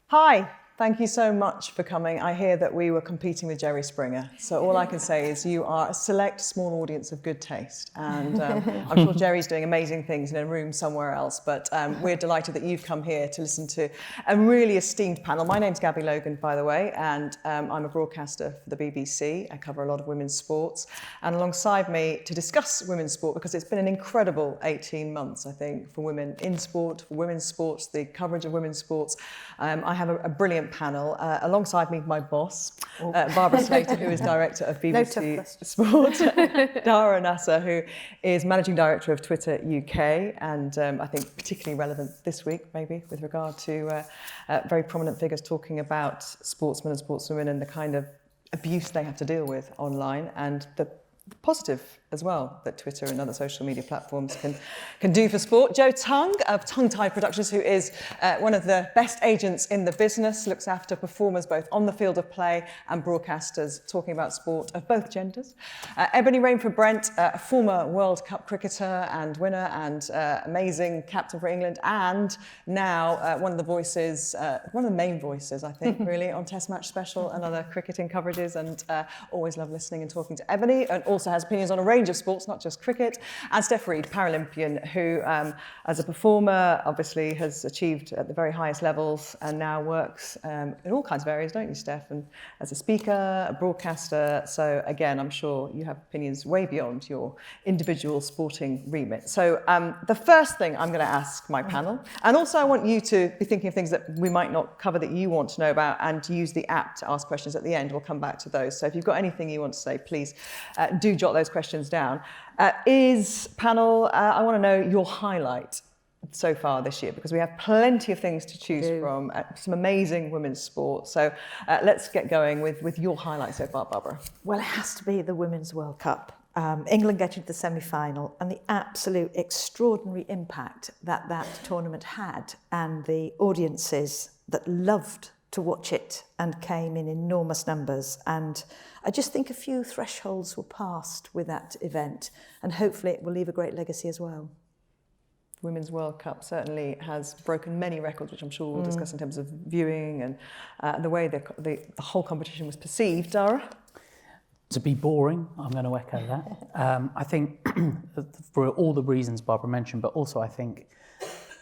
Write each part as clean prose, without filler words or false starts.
Hi, thank you so much for coming. I hear that we were competing with Jerry Springer, so all I can say is you are a select small audience of good taste, and I'm sure Jerry's doing amazing things in a room somewhere else, but we're delighted that you've come here to listen to a really esteemed panel. My name's Gabby Logan, by the way, and I'm a broadcaster for the BBC. I cover a lot of women's sports, and alongside me to discuss women's sport, because it's been an incredible 18 months, I think, for women in sport, for women's sports, the coverage of women's sports. I have a brilliant panel. Alongside me, my boss, Barbara Slater, who is director of BBC Sport, Dara Nasser, who is managing director of Twitter UK, and I think particularly relevant this week, maybe, with regard to very prominent figures talking about sportsmen and sportswomen and the kind of abuse they have to deal with online, and the positive as well that Twitter and other social media platforms can do for sport. Joe Tongue of Tongue Tied Productions, who is one of the best agents in the business, looks after performers both on the field of play and broadcasters talking about sport of both genders. Ebony Rainford-Brent, a former World Cup cricketer and winner and amazing captain for England, and now one of the voices, one of the main voices, I think, really, on Test Match Special and other cricketing coverages, and always love listening and talking to Ebony, and also has opinions on a range of sports, not just cricket. And Geoff Riding, Paralympian, who as a performer obviously has achieved at the very highest levels and now works in all kinds of areas, don't you, Steph? And as a speaker, a broadcaster. So again, I'm sure you have opinions way beyond your individual sporting remit. So the first thing I'm going to ask my panel, and also I want you to be thinking of things that we might not cover that you want to know about, and use the app to ask questions at the end. We'll come back to those. So if you've got anything you want to say, please do jot those questions down. Panel, I want to know your highlight so far this year, because we have plenty of things to choose from, some amazing women's sport. So let's get going with your highlight so far, Barbara. Well, it has to be the Women's World Cup. England getting to the semi-final, and the absolute extraordinary impact that tournament had, and the audiences that loved to watch it and came in enormous numbers. And I just think a few thresholds were passed with that event, and hopefully it will leave a great legacy as well. Women's World Cup certainly has broken many records, which I'm sure we'll discuss in terms of viewing and the way the whole competition was perceived. Dara? To be boring, I'm going to echo that. I think for all the reasons Barbara mentioned, but also I think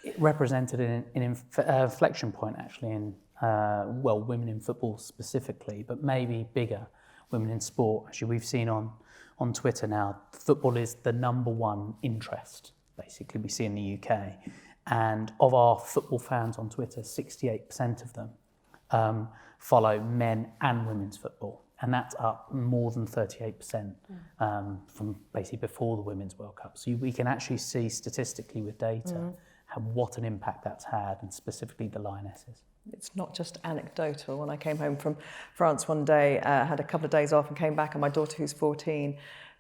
it represented an inflection point actually in women in football specifically, but maybe bigger, women in sport. Actually, we've seen on Twitter now, football is the #1 interest, basically, we see in the UK. And of our football fans on Twitter, 68% of them follow men and women's football. And that's up more than 38% from basically before the Women's World Cup. So we can actually see statistically with data what an impact that's had, and specifically the Lionesses. It's not just anecdotal. When I came home from France one day, had a couple of days off and came back, and my daughter, who's 14,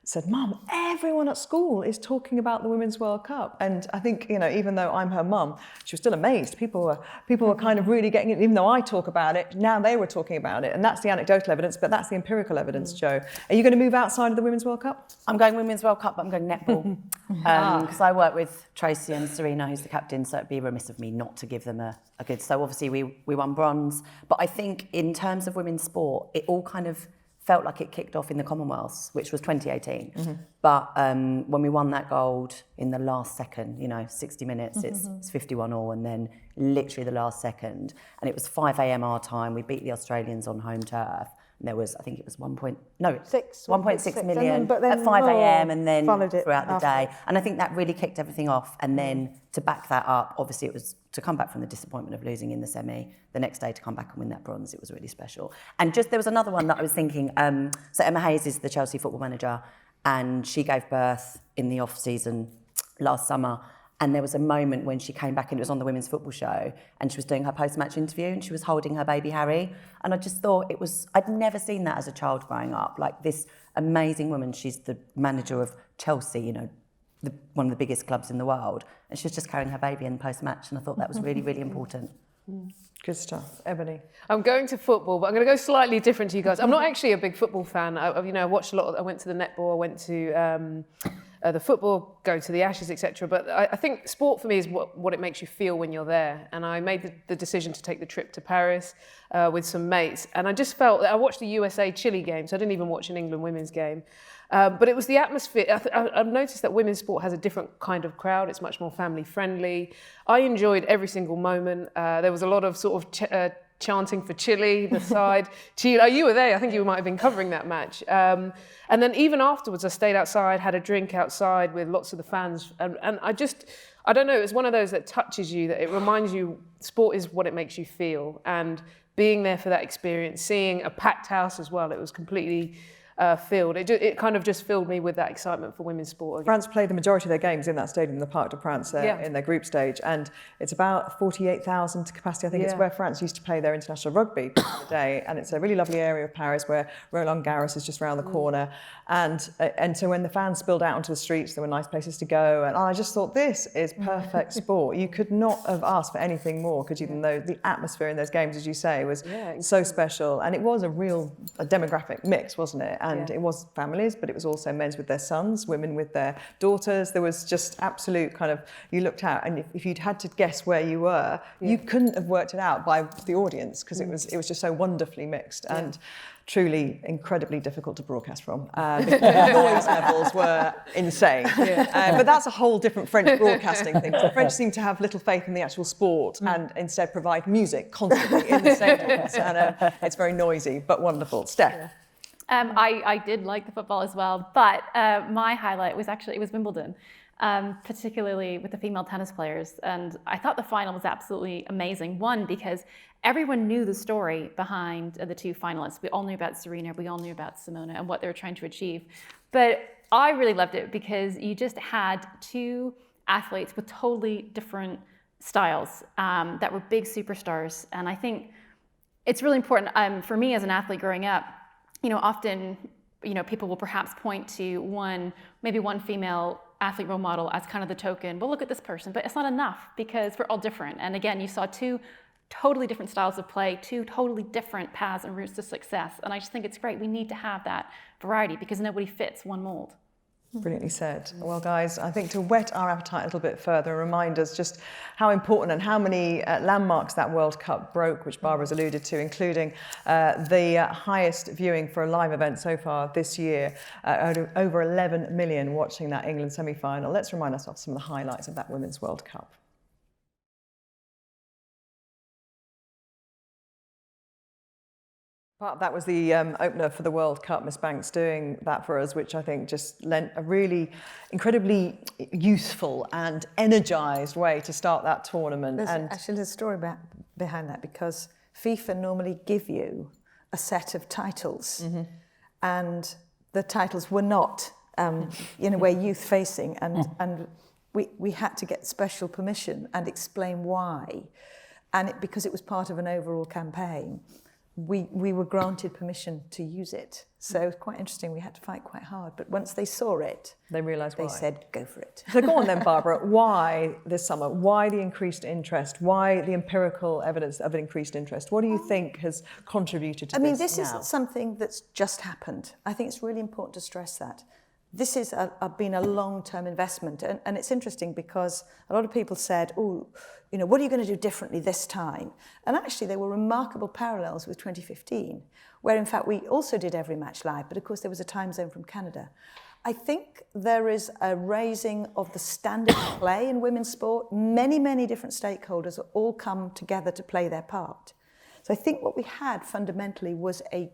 said, "Mum, everyone at school is talking about the Women's World Cup." And I think, you know, even though I'm her mum, she was still amazed. People were kind of really getting it. Even though I talk about it, now they were talking about it. And that's the anecdotal evidence, but that's the empirical evidence, Joe. Are you going to move outside of the Women's World Cup? I'm going Women's World Cup, but I'm going netball. Because I work with Tracy and Serena, who's the captain, so it'd be remiss of me not to give them a good... So obviously we won bronze. But I think in terms of women's sport, it all kind of felt like it kicked off in the Commonwealths, which was 2018. But when we won that gold in the last second, 60 minutes, it's 51-all, and then literally the last second. And it was 5 a.m. our time. We beat the Australians on home turf. And there was, I think it was 1.6 million at 5 a.m. and then throughout the day. And I think that really kicked everything off. And then to back that up, obviously it was to come back from the disappointment of losing in the semi, the next day to come back and win that bronze, it was really special. And just there was another one that I was thinking, so Emma Hayes is the Chelsea football manager, and she gave birth in the off-season last summer. And there was a moment when she came back, and it was on the Women's Football Show, and she was doing her post-match interview, and she was holding her baby Harry. And I just thought I'd never seen that as a child growing up. Like, this amazing woman, she's the manager of Chelsea, one of the biggest clubs in the world. And she was just carrying her baby in post-match, and I thought that was really, really important. Good stuff. Ebony? I'm going to football, but I'm going to go slightly different to you guys. I'm not actually a big football fan. I watched a lot. I went to the netball. I went to the football, go to the Ashes, etc. But I think sport for me is what it makes you feel when you're there. And I made the decision to take the trip to Paris with some mates. And I just felt that I watched the USA-Chile game, so I didn't even watch an England women's game. But it was the atmosphere. I've noticed that women's sport has a different kind of crowd. It's much more family friendly. I enjoyed every single moment. There was a lot of sort of chanting for Chile, the side. Chile, oh, you were there. I think you might have been covering that match. And then even afterwards, I stayed outside, had a drink outside with lots of the fans. And I don't know, it's one of those that touches you, that it reminds you sport is what it makes you feel. And being there for that experience, seeing a packed house as well, it was completely filled. It kind of just filled me with that excitement for women's sport. France played the majority of their games in that stadium, the Parc des Princes, in their group stage, and it's about 48,000 capacity. I think it's where France used to play their international rugby back in the day, and it's a really lovely area of Paris where Roland Garros is just around the corner. And so when the fans spilled out onto the streets, there were nice places to go, and I just thought, this is perfect sport. You could not have asked for anything more, could you? Even though the atmosphere in those games, as you say, was so special, and it was a demographic mix, wasn't it? And it was families, but it was also men with their sons, women with their daughters. There was just absolute kind of, you looked out, and if you'd had to guess where you were, you couldn't have worked it out by the audience, because it was just so wonderfully mixed and truly incredibly difficult to broadcast from. The noise levels were insane. But that's a whole different French broadcasting thing. The French seem to have little faith in the actual sport and instead provide music constantly in the stadiums. And it's very noisy, but wonderful. Steph? I did like the football as well, but my highlight was it was Wimbledon, particularly with the female tennis players. And I thought the final was absolutely amazing. One, because everyone knew the story behind the two finalists. We all knew about Serena, we all knew about Simona and what they were trying to achieve. But I really loved it because you just had two athletes with totally different styles that were big superstars. And I think it's really important for me as an athlete growing up. Often, people will perhaps point to maybe one female athlete role model as kind of the token, well, look at this person, but it's not enough because we're all different. And again, you saw two totally different styles of play, two totally different paths and routes to success. And I just think it's great. We need to have that variety because nobody fits one mold. Brilliantly said. Well, guys, I think to whet our appetite a little bit further and remind us just how important and how many landmarks that World Cup broke, which Barbara's alluded to, including the highest viewing for a live event so far this year, over 11 million watching that England semi-final. Let's remind ourselves of some of the highlights of that Women's World Cup. That was the opener for the World Cup, Miss Banks doing that for us, which I think just lent a really incredibly useful and energised way to start that tournament. There's a story behind that, because FIFA normally give you a set of titles, and the titles were not, we're youth-facing, and we had to get special permission and explain why, and because it was part of an overall campaign. We were granted permission to use it. So it was quite interesting. We had to fight quite hard. But once they saw it, they realised why. They said, go for it. So go on then, Barbara. Why this summer? Why the increased interest? Why the empirical evidence of an increased interest? What do you think has contributed to this? I mean, this isn't something that's just happened. I think it's really important to stress that. This has been a long-term investment. And it's interesting because a lot of people said, what are you going to do differently this time? And actually, there were remarkable parallels with 2015, where in fact we also did every match live, but of course there was a time zone from Canada. I think there is a raising of the standard of play in women's sport. Many, many different stakeholders all come together to play their part. So I think what we had fundamentally was a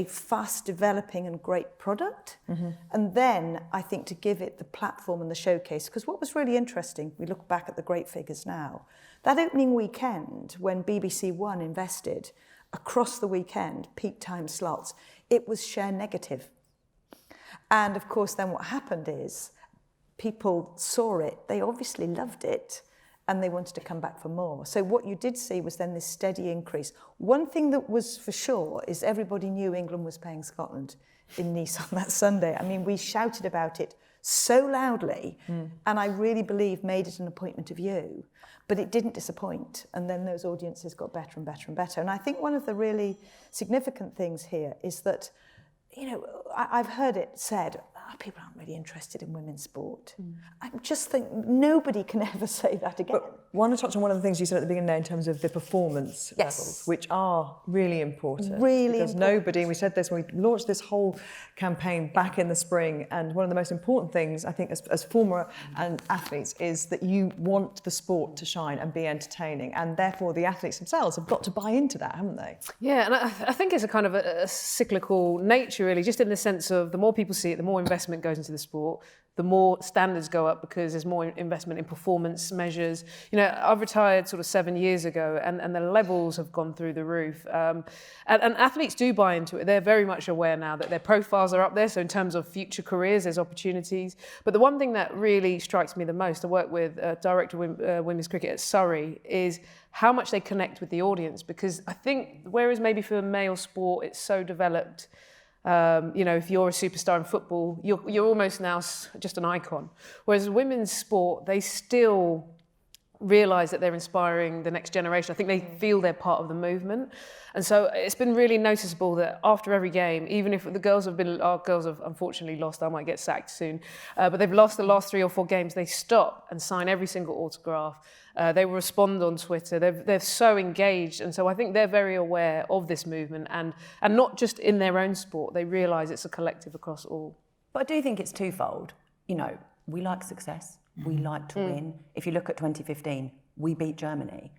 fast developing and great product. And then I think to give it the platform and the showcase, because what was really interesting, we look back at the great figures now, that opening weekend when BBC One invested across the weekend, peak time slots, it was share negative. And of course then what happened is people saw it, they obviously loved it, and they wanted to come back for more. So what you did see was then this steady increase. One thing that was for sure is everybody knew England was playing Scotland in Nice on that Sunday. I mean, we shouted about it so loudly, and I really believe made it an appointment of view, but it didn't disappoint. And then those audiences got better and better and better. And I think one of the really significant things here is that, I've heard it said, people aren't really interested in women's sport. I just think nobody can ever say that again. But I want to touch on one of the things you said at the beginning there in terms of the performance levels, which are really important. Because nobody, we said this when we launched this whole campaign back in the spring, and one of the most important things, I think, as former athletes, is that you want the sport to shine and be entertaining, and therefore the athletes themselves have got to buy into that, haven't they? Yeah, and I think it's a kind of a cyclical nature, really, just in the sense of the more people see it, the more investment goes into the sport, the more standards go up because there's more investment in performance measures. You know, I've retired sort of 7 years ago, and the levels have gone through the roof. And athletes do buy into it. They're very much aware now that their profiles are up there. So in terms of future careers, there's opportunities. But the one thing that really strikes me the most, I work with Director of Women's Cricket at Surrey, is how much they connect with the audience. Because I think, whereas maybe for male sport, it's so developed, you know, if you're a superstar in football, you're almost now just an icon. Whereas women's sport, they still realise that they're inspiring the next generation. I think they feel they're part of the movement. And so it's been really noticeable that after every game, even if the girls have unfortunately lost, I might get sacked soon, but they've lost the last 3 or 4 games, they stop and sign every single autograph. They will respond on Twitter. They're so engaged. And so I think they're very aware of this movement and not just in their own sport. They realise it's a collective across all. But I do think it's twofold. You know, we like success. We like to win. If you look at 2015, we beat Germany.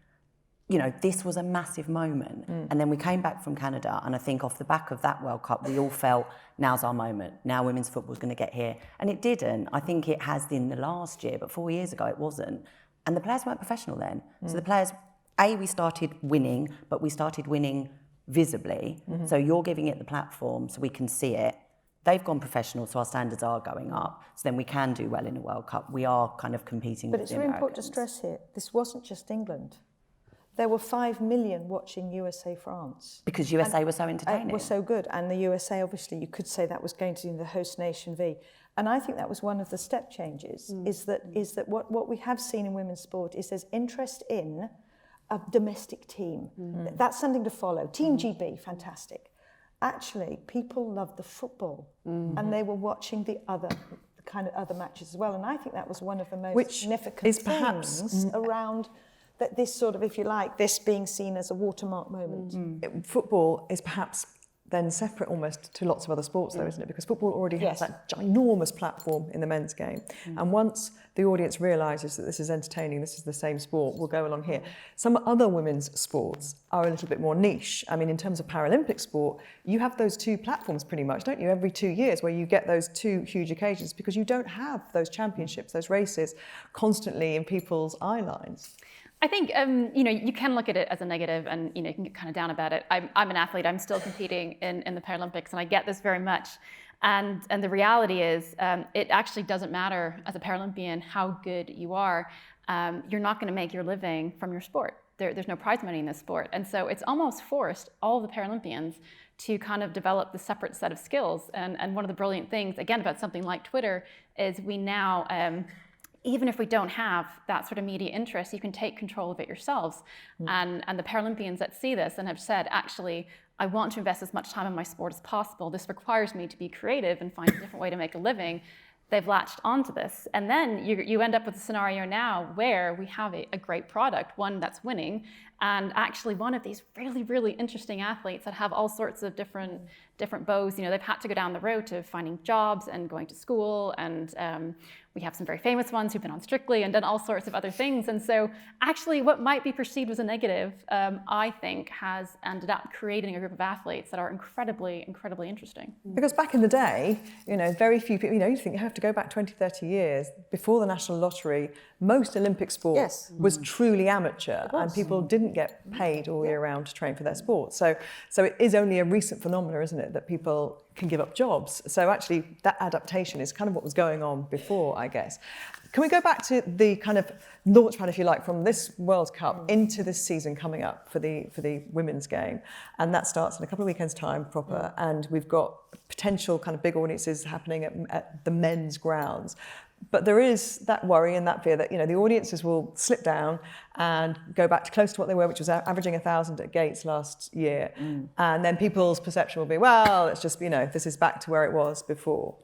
You know, this was a massive moment. And then we came back from Canada, and I think off the back of that World Cup, we all felt, now's our moment. Now women's football's going to get here. And it didn't. I think it has in the last year, but 4 years ago it wasn't. And the players weren't professional then. So the players, we started winning, but we started winning visibly. So you're giving it the platform so we can see it. They've gone professional, so our standards are going up. So then we can do well in a World Cup. We are kind of competing with the Americans. But it's really important to stress here, this wasn't just England. There were 5 million watching USA-France. Because USA was so entertaining. It was so good. And the USA, obviously, you could say that was going to be the host nation V. And I think that was one of the step changes, is that what we have seen in women's sport is there's interest in a domestic team. That's something to follow. Team GB, fantastic. Actually, people loved the football, and they were watching the kind of other matches as well. And I think that was one of the most significant things around that, this sort of, if you like, this being seen as a watermark moment. Football is perhaps then separate almost to lots of other sports though, isn't it? Because football already has that ginormous platform in the men's game. And once the audience realises that this is entertaining, this is the same sport, we'll go along here. Some other women's sports are a little bit more niche. I mean, in terms of Paralympic sport, you have those 2 platforms pretty much, don't you? Every 2 years where you get those 2 huge occasions, because you don't have those championships, those races constantly in people's eye lines. I think, you know, you can look at it as a negative and, you know, you can get kind of down about it. I'm an athlete, I'm still competing in the Paralympics, and I get this very much. And the reality is, it actually doesn't matter as a Paralympian how good you are. You're not going to make your living from your sport. There's no prize money in this sport. And so it's almost forced all the Paralympians to kind of develop the separate set of skills. And one of the brilliant things, again, about something like Twitter is we now, even if we don't have that sort of media interest, you can take control of it yourselves. And the Paralympians that see this and have said, actually, I want to invest as much time in my sport as possible. This requires me to be creative and find a different way to make a living. They've latched onto this. And then you end up with a scenario now where we have a great product, one that's winning, and actually one of these really, really interesting athletes that have all sorts of different bows. You know, they've had to go down the road to finding jobs and going to school, and we have some very famous ones who've been on Strictly and done all sorts of other things. And so actually what might be perceived as a negative, I think has ended up creating a group of athletes that are incredibly, incredibly interesting. Because back in the day, you know, very few people, you know, you think you have to go back 20, 30 years, before the National Lottery, most Olympic sport was truly amateur, and people didn't get paid all year round to train for their sport. So it is only a recent phenomenon, isn't it, that people can give up jobs. So actually that adaptation is kind of what was going on before, I guess. Can we go back to the kind of launchpad, if you like, from this World Cup into this season coming up for the women's game? And that starts in a couple of weekends' time proper, and we've got potential kind of big audiences happening at the men's grounds. But there is that worry and that fear that, you know, the audiences will slip down and go back to close to what they were, which was averaging 1,000 at Gates last year. And then people's perception will be, well, it's just, you know, this is back to where it was before.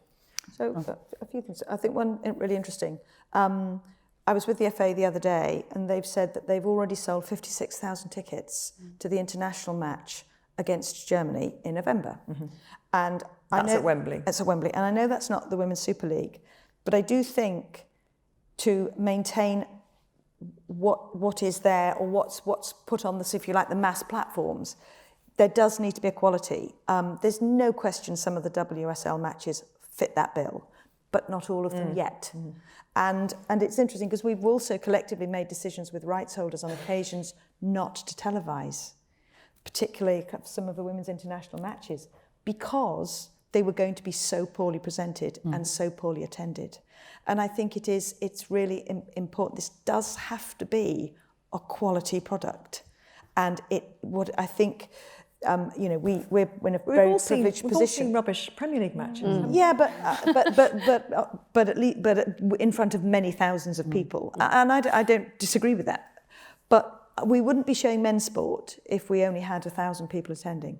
So a few things. I think one really interesting. I was with the FA the other day, and they've said that they've already sold 56,000 tickets to the international match against Germany in November. And That's at Wembley. It's at Wembley. And I know that's not the Women's Super League, but I do think to maintain what is there, or what's put on this, if you like, the mass platforms, there does need to be equality. There's no question some of the WSL matches fit that bill, but not all of them yet. And it's interesting because we've also collectively made decisions with rights holders on occasions not to televise, particularly some of the women's international matches, because they were going to be so poorly presented and so poorly attended. And I think it's really important. This does have to be a quality product. And I think, we're in a very privileged position. We've all seen rubbish Premier League matches. Yeah, but in front of many thousands of people, and I don't disagree with that. But we wouldn't be showing men's sport if we only had 1,000 people attending.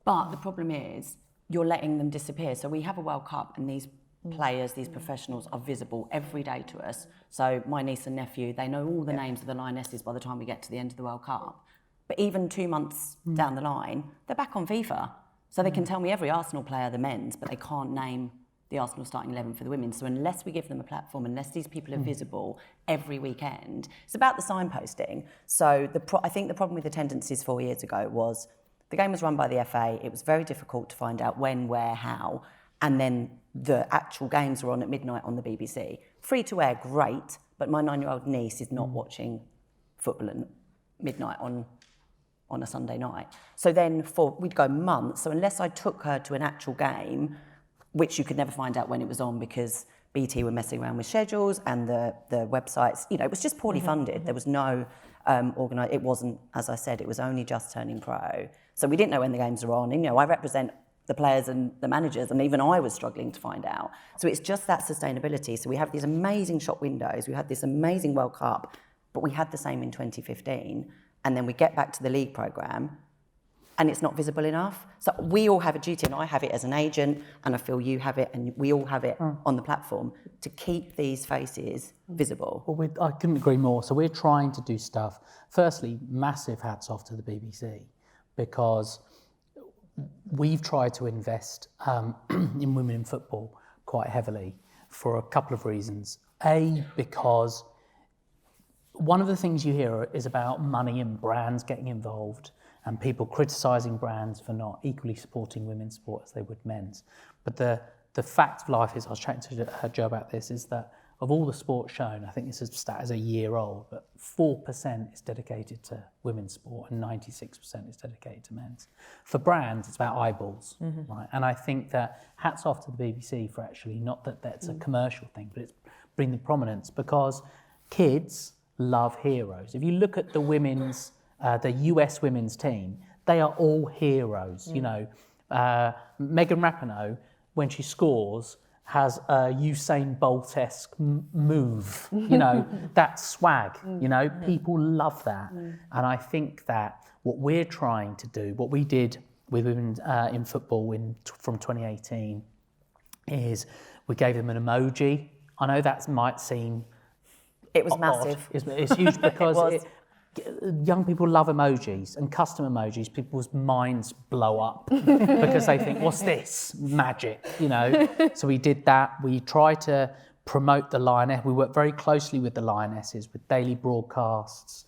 But the problem is, you're letting them disappear. So we have a World Cup, and these players, these professionals are visible every day to us. So my niece and nephew, they know all the names of the Lionesses by the time we get to the end of the World Cup. But even 2 months down the line, they're back on FIFA. So they can tell me every Arsenal player, the men's, but they can't name the Arsenal starting 11 for the women. So unless we give them a platform, unless these people are visible every weekend, it's about the signposting. So I think the problem with attendances 4 years ago was the game was run by the FA. It was very difficult to find out when, where, how. And then the actual games were on at midnight on the BBC. Free to air, great, but my 9-year-old niece is not watching football at midnight on a Sunday night. So then we'd go months. So unless I took her to an actual game, which you could never find out when it was on because BT were messing around with schedules and the websites, it was just poorly funded. There was no it wasn't, as I said, it was only just turning pro. So we didn't know when the games were on. And, I represent the players and the managers, and even I was struggling to find out. So it's just that sustainability. So we have these amazing shop windows. We had this amazing World Cup, but we had the same in 2015. And then we get back to the league programme and it's not visible enough. So we all have a duty, and I have it as an agent, and I feel you have it, and we all have it on the platform to keep these faces visible. Well, I couldn't agree more. So we're trying to do stuff. Firstly, massive hats off to the BBC, because we've tried to invest in women in football quite heavily for a couple of reasons. A, because one of the things you hear is about money and brands getting involved and people criticising brands for not equally supporting women's sport as they would men's. But the fact of life is, I was chatting to Joe about this, is that of all the sports shown, I think this is stat is a year old, but 4% is dedicated to women's sport and 96% is dedicated to men's. For brands, it's about eyeballs, right? And I think that hats off to the BBC for actually, not that that's a commercial thing, but it's bring the prominence, because kids love heroes. If you look at the women's, the US women's team, they are all heroes. Megan Rapinoe, when she scores, has a Usain Bolt-esque move. That swag. People love that. And I think that what we're trying to do, what we did with women in football from 2018, is we gave them an emoji. I know that might seem It was massive. It's huge because It young people love emojis, and custom emojis, people's minds blow up because they think, what's this? Magic, So we did that. We tried to promote the Lioness. We worked very closely with the Lionesses with daily broadcasts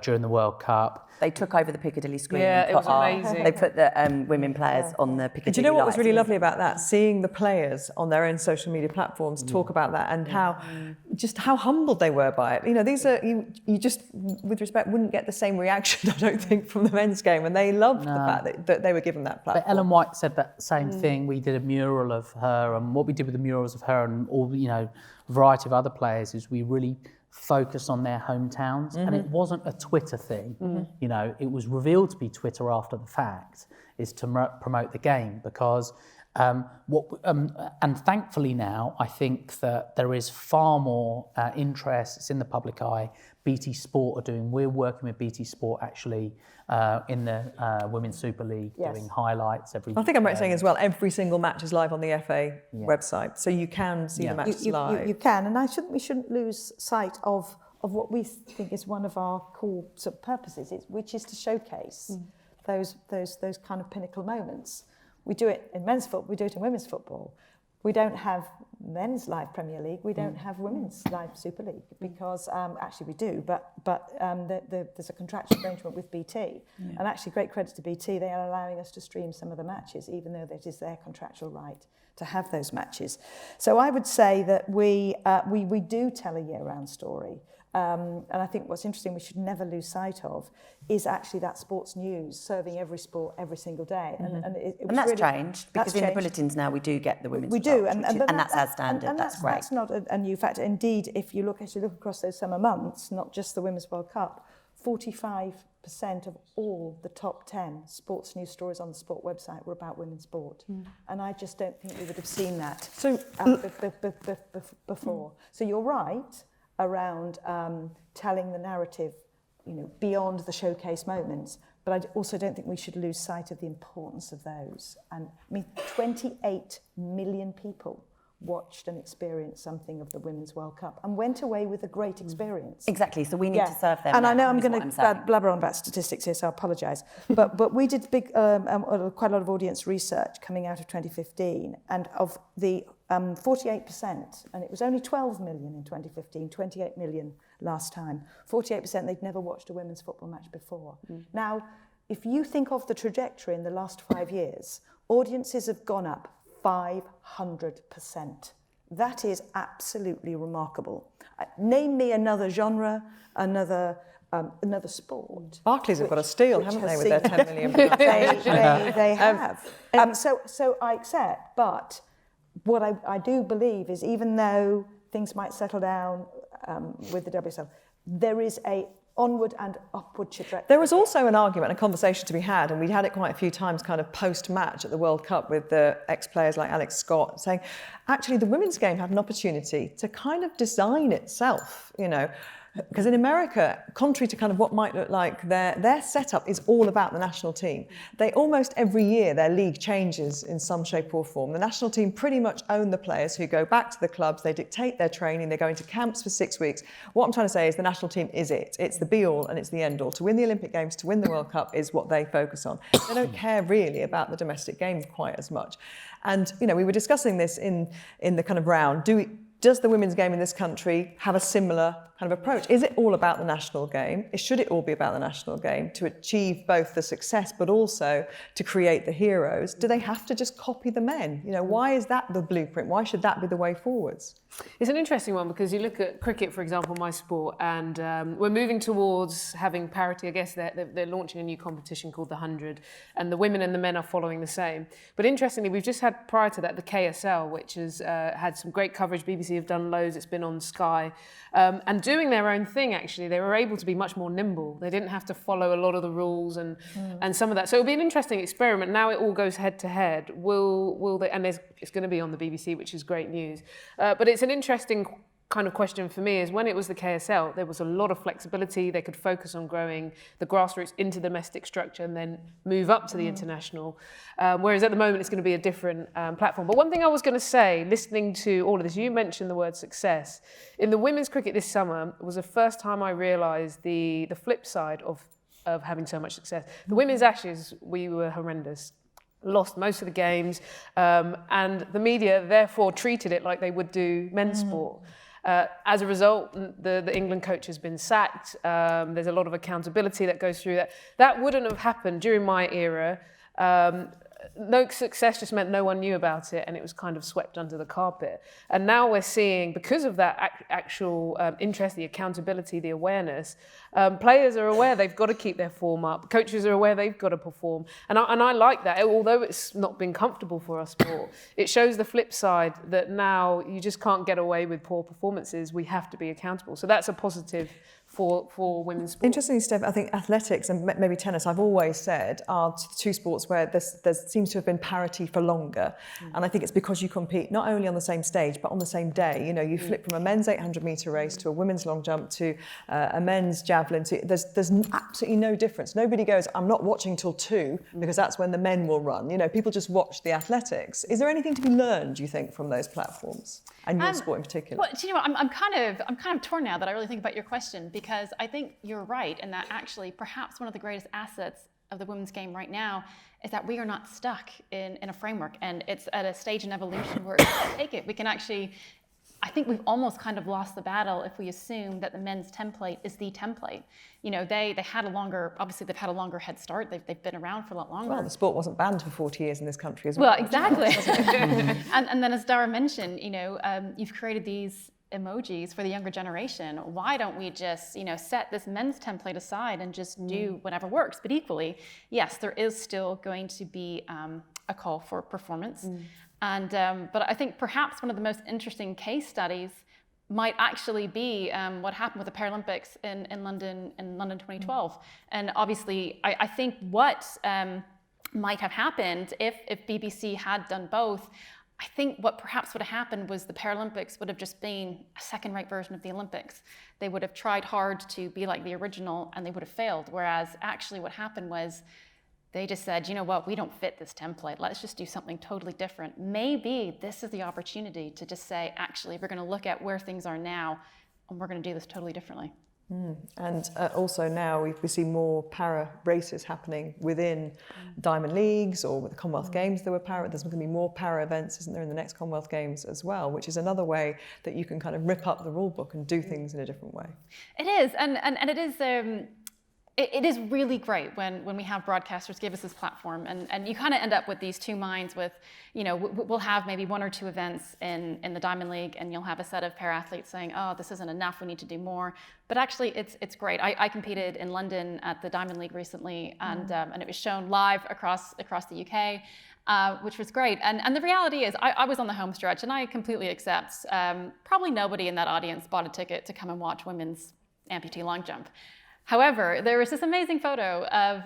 during the World Cup. They took over the Piccadilly screen. Yeah, it was amazing. They put the women players on the Piccadilly. Do you know what was really lights. lovely about that? Seeing the players on their own social media platforms talk about that, and how humbled they were by it. These are you just, with respect, wouldn't get the same reaction, I don't think, from the men's game, and they loved the fact that they were given that platform. But Ellen White said that same thing. We did a mural of her, and what we did with the murals of her and all, a variety of other players is we really focused on their hometowns, and it wasn't a Twitter thing. It was revealed to be Twitter after the fact, is to promote the game, because And thankfully now, I think that there is far more interest. It's in the public eye. BT Sport we're working with BT Sport actually in the Women's Super League, doing highlights every. I think I'm right saying as well, every single match is live on the FA website, so you can see the matches live. You can, and we shouldn't lose sight of what we think is one of our core sort of purposes, which is to showcase those kind of pinnacle moments. We do it in men's football, we do it in women's football. We don't have men's live Premier League, we don't have women's live Super League, because actually we do, but there's a contractual arrangement with BT. And actually great credit to BT, they are allowing us to stream some of the matches, even though that is their contractual right to have those matches. So I would say that we do tell a year-round story. And I think what's interesting, we should never lose sight of, is actually that sports news serving every sport every single day. And that's really changed, because in the bulletins now we do get the women's result, and that's our standard. And that's great. That's not a new factor. Indeed, if you look across those summer months, not just the Women's World Cup, 45% of all the top 10 sports news stories on the sport website were about women's sport. And I just don't think we would have seen that before. So you're right around telling the narrative, beyond the showcase moments, but I also don't think we should lose sight of the importance of those. And 28 million people watched and experienced something of the Women's World Cup and went away with a great experience. Exactly, so we need to serve them. And I know I'm going to blabber on about statistics here, so I apologise. but we did quite a lot of audience research coming out of 2015, and of the 48%, and it was only 12 million in 2015, 28 million last time, 48% they'd never watched a women's football match before. Now, if you think of the trajectory in the last 5 years, audiences have gone up 500%. That is absolutely remarkable. Name me another genre, another sport. Barclays have got a steal, haven't they, with their 10 million? They have. So I accept, but what I do believe is, even though things might settle down with the WSL, there is a onward and upward trajectory. There was also an argument, a conversation to be had, and we'd had it quite a few times kind of post-match at the World Cup with the ex-players like Alex Scott, saying, actually the women's game had an opportunity to kind of design itself, because in America, contrary to kind of what might look like, their setup is all about the national team. They almost every year, their league changes in some shape or form. The national team pretty much own the players who go back to the clubs, they dictate their training, they go into camps for 6 weeks. What I'm trying to say is the national team is it. It's the be-all and it's the end-all. To win the Olympic Games, to win the World Cup is what they focus on. They don't care really about the domestic games quite as much. And, we were discussing this in the kind of round. Does the women's game in this country have a similar kind of approach? Is it all about the national game? Should it all be about the national game to achieve both the success but also to create the heroes? Do they have to just copy the men? Why is that the blueprint? Why should that be the way forwards? It's an interesting one, because you look at cricket, for example, my sport, and we're moving towards having parity. I guess they're launching a new competition called the 100, and the women and the men are following the same. But interestingly, we've just had, prior to that, the KSL, which has had some great coverage. BBC have done loads. It's been on Sky. And doing their own thing, actually, they were able to be much more nimble. They didn't have to follow a lot of the rules and some of that. So it'll be an interesting experiment. Now it all goes head to head. Will they? And it's going to be on the BBC, which is great news. But it's an interesting kind of question for me, is when it was the KSL, there was a lot of flexibility. They could focus on growing the grassroots into domestic structure and then move up to the international. Whereas at the moment, it's going to be a different platform. But one thing I was going to say, listening to all of this, you mentioned the word success. In the women's cricket this summer, it was the first time I realised the flip side of having so much success. The women's Ashes, we were horrendous. Lost most of the games, and the media therefore treated it like they would do men's sport. As a result, the England coach has been sacked. There's a lot of accountability that goes through that. That wouldn't have happened during my era. No success just meant no one knew about it, and it was kind of swept under the carpet. And now we're seeing, because of that actual interest, the accountability, the awareness, players are aware they've got to keep their form up. Coaches are aware they've got to perform. And I like that. Although it's not been comfortable for our sport, it shows the flip side that now you just can't get away with poor performances. We have to be accountable. So that's a positive for women's sport. Interestingly, Steph, I think athletics and maybe tennis, I've always said, are two sports where there seems to have been parity for longer. And I think it's because you compete not only on the same stage, but on the same day. You know, you flip from a men's 800-metre race to a women's long jump to a men's javelin. There's absolutely no difference. Nobody goes, I'm not watching till 2 because that's when the men will run. You know, people just watch the athletics. Is there anything to be learned, do you think, from those platforms and your sport in particular? Well, do you know what? I'm kind of torn now that I really think about your question, because I think you're right in that actually perhaps one of the greatest assets of the women's game right now is that we are not stuck in a framework, and it's at a stage in evolution where take it. We can actually, I think we've almost kind of lost the battle if we assume that the men's template is the template. You know, they had a longer, obviously they've had a longer head start. They've been around for a lot longer. Well, the sport wasn't banned for 40 years in this country as well. Well, exactly. and then as Dara mentioned, you know, you've created these emojis for the younger generation. Why don't we just, you know, set this men's template aside and just do whatever works? But equally, yes, there is still going to be a call for performance. And but I think perhaps one of the most interesting case studies might actually be what happened with the Paralympics in London 2012. And obviously, I think what might have happened if BBC had done both, I think what perhaps would have happened was the Paralympics would have just been a second-rate version of the Olympics. They would have tried hard to be like the original and they would have failed. Whereas actually what happened was they just said, you know what, we don't fit this template. Let's just do something totally different. Maybe this is the opportunity to just say, actually, we're going to look at where things are now and we're going to do this totally differently. And also now we see more para races happening within Diamond Leagues, or with the Commonwealth Games there were para. There's going to be more para events, isn't there, in the next Commonwealth Games as well, which is another way that you can kind of rip up the rule book and do things in a different way. It is, and it is. It is really great when we have broadcasters give us this platform, and you kind of end up with these two minds with, you know, we'll have maybe 1 or 2 events in the Diamond League, and you'll have a set of para-athletes saying, oh, this isn't enough, we need to do more. But actually, it's great. I competed in London at the Diamond League recently, and it was shown live across the UK, which was great. And the reality is, I was on the home stretch, and I completely accept, probably nobody in that audience bought a ticket to come and watch women's amputee long jump. However, there was this amazing photo of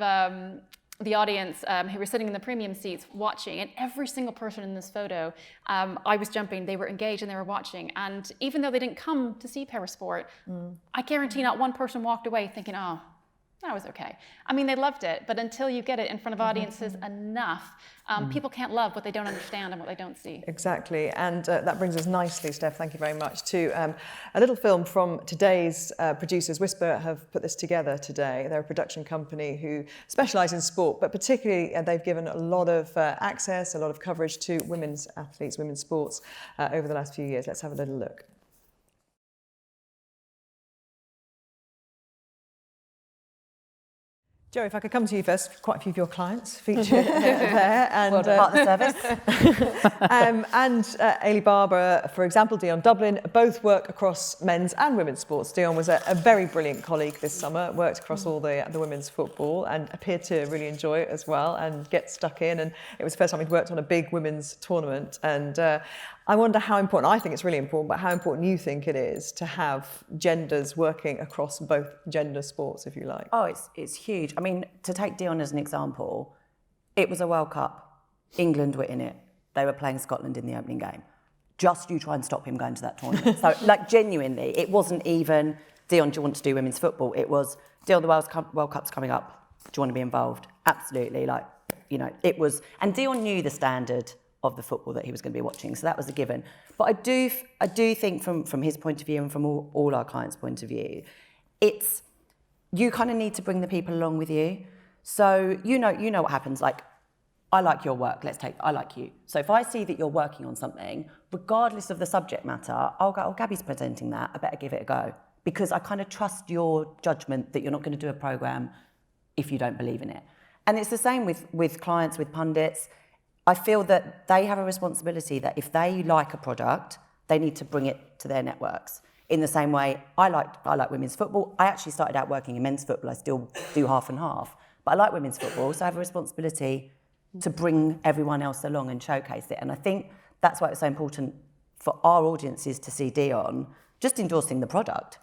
the audience who were sitting in the premium seats watching, and every single person in this photo, I was jumping, they were engaged and they were watching. And even though they didn't come to see parasport, I guarantee not one person walked away thinking, oh, that was okay. I mean, they loved it, but until you get it in front of audiences enough, people can't love what they don't understand and what they don't see. Exactly, and that brings us nicely, Steph, thank you very much, to a little film from today's producers. Whisper have put this together today. They're a production company who specialise in sport, but particularly they've given a lot of access, a lot of coverage to women's athletes, women's sports over the last few years. Let's have a little look. Joe, if I could come to you first, quite a few of your clients featured there. And, World Partner Service. and Ailey Barber, for example, Dion Dublin, both work across men's and women's sports. Dion was a very brilliant colleague this summer, worked across all the women's football and appeared to really enjoy it as well and get stuck in. And it was the first time he'd worked on a big women's tournament. And I wonder how important, I think it's really important, but how important you think it is to have genders working across both gender sports, if you like. Oh, it's huge. I mean, to take Dion as an example, it was a World Cup. England were in it. They were playing Scotland in the opening game. Just you try and stop him going to that tournament. So, like, genuinely, it wasn't even, Dion, do you want to do women's football? It was, Dion, the World Cup's coming up. Do you want to be involved? Absolutely. Like, you know, it was, and Dion knew the standard of the football that he was going to be watching, so that was a given. But I do think from his point of view and from all our clients' point of view, it's, you kind of need to bring the people along with you. So you know what happens. Like, I like your work. I like you. So if I see that you're working on something, regardless of the subject matter, I'll go, oh, Gabby's presenting that. I better give it a go, because I kind of trust your judgment that you're not going to do a program if you don't believe in it. And it's the same with clients, with pundits. I feel that they have a responsibility that if they like a product, they need to bring it to their networks. In the same way, I like women's football. I actually started out working in men's football. I still do half and half. But I like women's football, so I have a responsibility to bring everyone else along and showcase it. And I think that's why it's so important for our audiences to see Dion just endorsing the product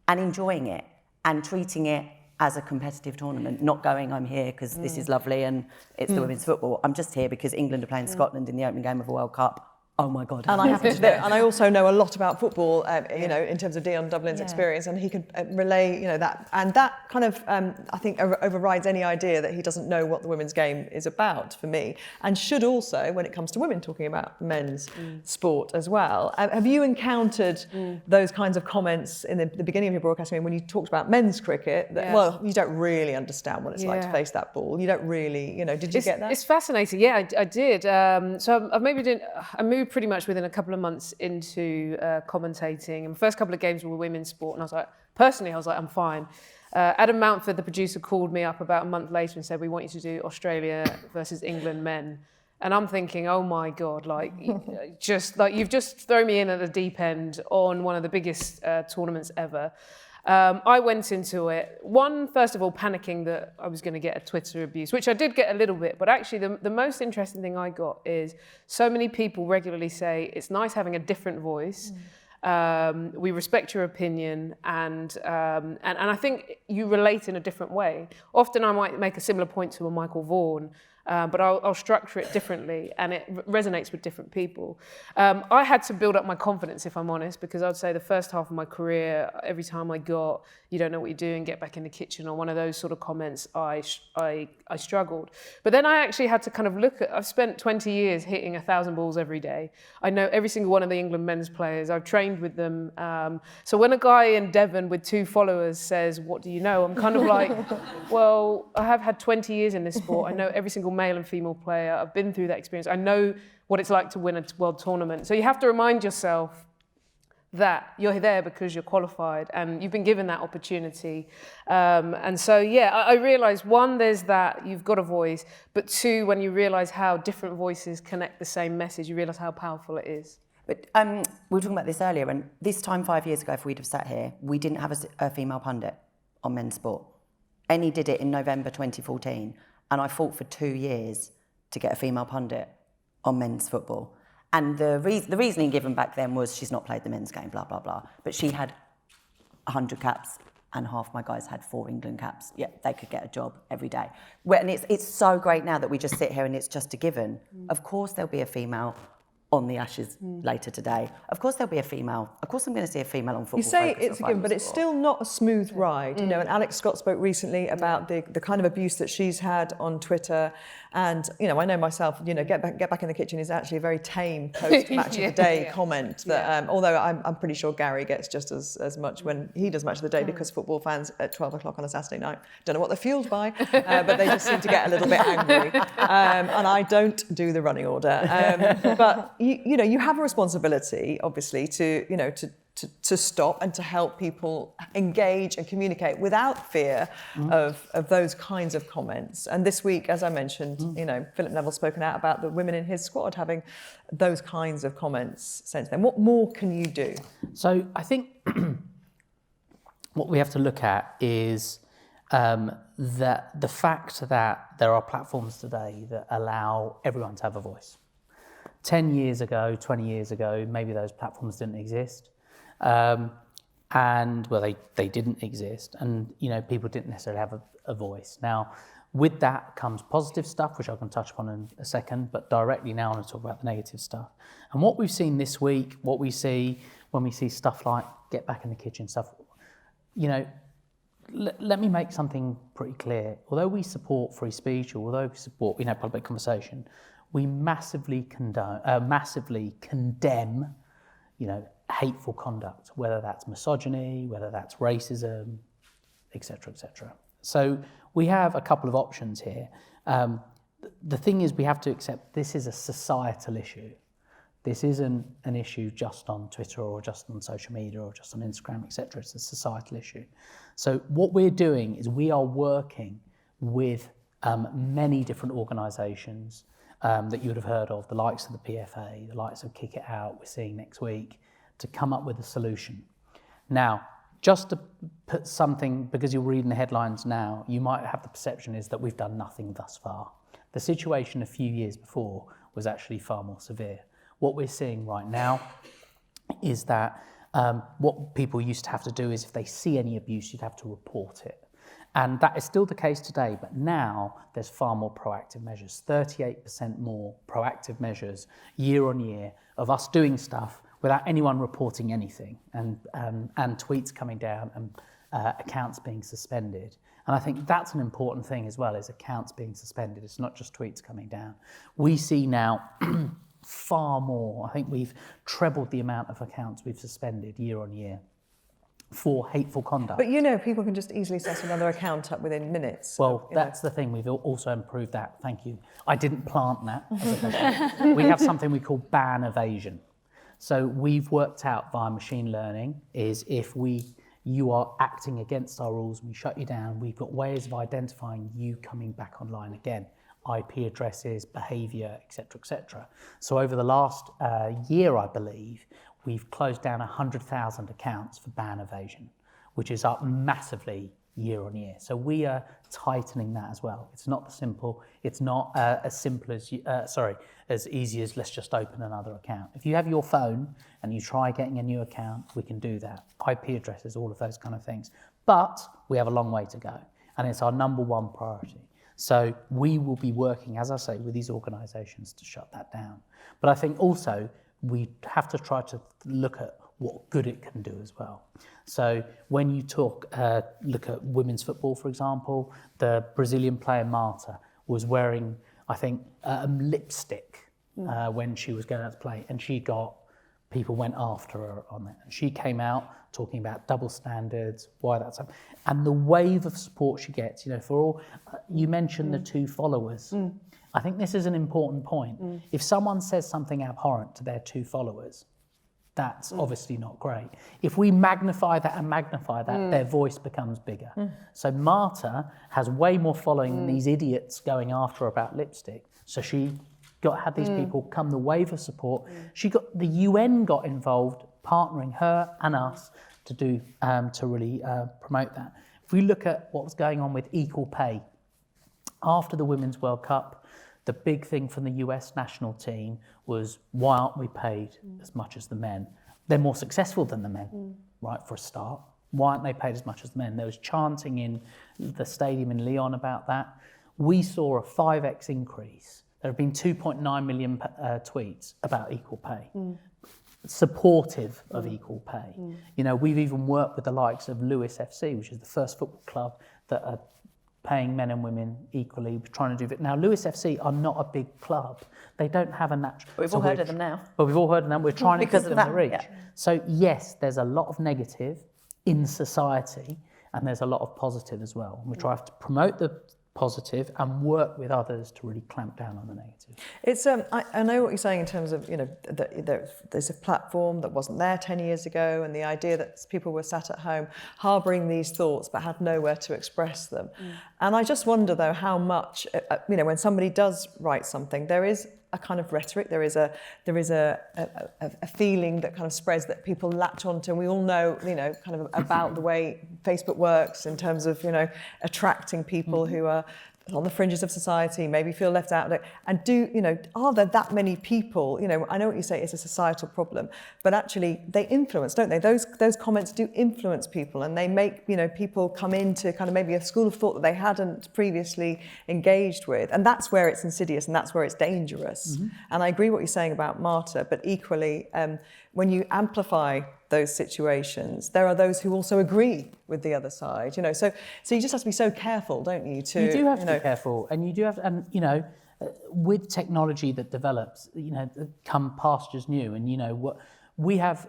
and enjoying it and treating it as a competitive tournament, not going, I'm here because this is lovely and it's the women's football. I'm just here because England are playing Scotland in the opening game of a World Cup. Oh my God. And I happen to know, and I also know a lot about football, you know, in terms of Dion Dublin's experience, and he can relay, you know, that, and that kind of, I think, overrides any idea that he doesn't know what the women's game is about for me, and should also, when it comes to women, talking about men's sport as well. Have you encountered those kinds of comments in the beginning of your broadcast? I mean, when you talked about men's cricket, that, well, you don't really understand what it's like to face that ball. You don't really, you know, did you get that? It's fascinating. Yeah, I did. So I moved pretty much within a couple of months into commentating. And the first couple of games were women's sport, and I was like, I'm fine. Adam Mountford, the producer, called me up about a month later and said, we want you to do Australia versus England men. And I'm thinking, oh my God, like, you've just thrown me in at the deep end on one of the biggest tournaments ever. I went into it, first of all, panicking that I was going to get a Twitter abuse, which I did get a little bit, but actually the most interesting thing I got is so many people regularly say, it's nice having a different voice, we respect your opinion, and I think you relate in a different way. Often I might make a similar point to a Michael Vaughan, but I'll structure it differently, and it resonates with different people. I had to build up my confidence, if I'm honest, because I'd say the first half of my career, every time I got, you don't know what you're doing, get back in the kitchen, or one of those sort of comments, I struggled. But then I actually had to kind of look at, I've spent 20 years hitting 1,000 balls every day. I know every single one of the England men's players. I've trained with them. So when a guy in Devon with 2 followers says, what do you know? I'm kind of like, well, I have had 20 years in this sport. I know every single male and female player. I've been through that experience. I know what it's like to win a world tournament. So you have to remind yourself that you're there because you're qualified and you've been given that opportunity. And so, yeah, I realised, one, there's that, you've got a voice, but 2, when you realise how different voices connect the same message, you realise how powerful it is. But we were talking about this earlier, and this time 5 years ago, if we'd have sat here, we didn't have a female pundit on men's sport. Eni did it in November 2014, and I fought for 2 years to get a female pundit on men's football. And the reasoning given back then was she's not played the men's game, blah, blah, blah. But she had 100 caps, and half my guys had 4 England caps. Yeah, they could get a job every day. And it's so great now that we just sit here and it's just a given. Of course there'll be a female on the Ashes later today. Of course there'll be a female. Of course I'm going to see a female on Football You say Focus it's a given, but it's still not a smooth ride. You know, and Alex Scott spoke recently about the kind of abuse that she's had on Twitter. And, you know, I know myself, you know, get back in the kitchen is actually a very tame post-match of the day comment that, although I'm pretty sure Gary gets just as much when he does match of the day, because football fans at 12 o'clock on a Saturday night don't know what they're fueled by, but they just seem to get a little bit angry. And I don't do the running order. But, you know, you have a responsibility, obviously, to stop and to help people engage and communicate without fear of those kinds of comments. And this week, as I mentioned, you know, Philip Neville's spoken out about the women in his squad having those kinds of comments sent to them. What more can you do? So I think what we have to look at is that the fact that there are platforms today that allow everyone to have a voice. 10 years ago, 20 years ago, maybe those platforms didn't exist. And well, they didn't exist, and you know, people didn't necessarily have a voice. Now, with that comes positive stuff, which I can touch upon in a second, but directly now I want to talk about the negative stuff. And what we've seen this week, what we see when we see stuff like get back in the kitchen stuff, you know, let me make something pretty clear. Although we support free speech, or although we support, you know, public conversation, we massively condemn, you know, hateful conduct, whether that's misogyny, whether that's racism, etc., etc. So we have a couple of options here. The thing is, we have to accept this is a societal issue. This isn't an issue just on Twitter or just on social media or just on Instagram, etc. It's a societal issue. So what we're doing is we are working with many different organisations that you would have heard of, the likes of the PFA, the likes of Kick It Out, we're seeing next week, to come up with a solution. Now, just to put something, because you're reading the headlines now, you might have the perception is that we've done nothing thus far. The situation a few years before was actually far more severe. What we're seeing right now is that What people used to have to do is if they see any abuse, you'd have to report it. And that is still the case today, but now there's far more proactive measures, 38% more proactive measures year on year of us doing stuff without anyone reporting anything, and tweets coming down and accounts being suspended. And I think that's an important thing as well, is accounts being suspended. It's not just tweets coming down. We see now far more. I think we've trebled the amount of accounts we've suspended year on year for hateful conduct. But you know, people can just easily set another account up within minutes. Well, that's the thing. We've also improved that. Thank you. I didn't plant that. We have something we call ban evasion. So we've worked out via machine learning is if you are acting against our rules and we shut you down, we've got ways of identifying you coming back online again. IP addresses, behaviour, etc., etc. So over the last year, I believe, we've closed down 100,000 accounts for ban evasion, which is up massively year on year. So we are tightening that as well. It's not simple. It's not as simple as as easy as let's just open another account. If you have your phone and you try getting a new account, we can do that. IP addresses, all of those kind of things. But we have a long way to go, and it's our number one priority. So we will be working, as I say, with these organisations to shut that down. But I think also we have to try to look at what good it can do as well. So when you look at women's football, for example, the Brazilian player Marta was wearing, I think, lipstick when she was going out to play, and people went after her on that. And she came out talking about double standards, why that's happening, and the wave of support she gets. You know, for all you mentioned the 2 followers. I think this is an important point. If someone says something abhorrent to their 2 followers, that's obviously not great. If we magnify that, their voice becomes bigger. So Marta has way more following than these idiots going after her about lipstick. So she had these people come the wave of support. The UN got involved, partnering her and us to do to really promote that. If we look at what was going on with equal pay after the Women's World Cup, the big thing from the US national team was, why aren't we paid as much as the men? They're more successful than the men, right, for a start. Why aren't they paid as much as the men? There was chanting in the stadium in Lyon about that. We saw a 5x increase. There have been 2.9 million tweets about equal pay, supportive of equal pay. You know, we've even worked with the likes of Lewis FC, which is the first football club that are paying men and women equally, trying to do it. Now, Lewis FC are not a big club. They don't have a natural... But we've all heard of them now. But we've all heard of them. We're trying to give them the reach. Yeah. So, yes, there's a lot of negative in society, and there's a lot of positive as well. And we try to promote the positive and work with others to really clamp down on the negative. It's I know what you're saying in terms of, you know, there's a platform that wasn't there 10 years ago, and the idea that people were sat at home harbouring these thoughts but had nowhere to express them. And I just wonder though how much, you know, when somebody does write something, there is a kind of rhetoric, there is a feeling that kind of spreads that people latch onto, and we all know, you know, kind of about the way Facebook works in terms of, you know, attracting people who are on the fringes of society, maybe feel left out. And are there that many people, you know, I know what you say, it's a societal problem, but actually they influence, don't they? Those comments do influence people, and they make, you know, people come into kind of maybe a school of thought that they hadn't previously engaged with. And that's where it's insidious and that's where it's dangerous. And I agree what you're saying about Marta, but equally, when you amplify those situations, there are those who also agree with the other side, you know. So you just have to be so careful, don't you? You do have to be careful, and you do have, and you know, with technology that develops, you know, come pastures new, and you know what we have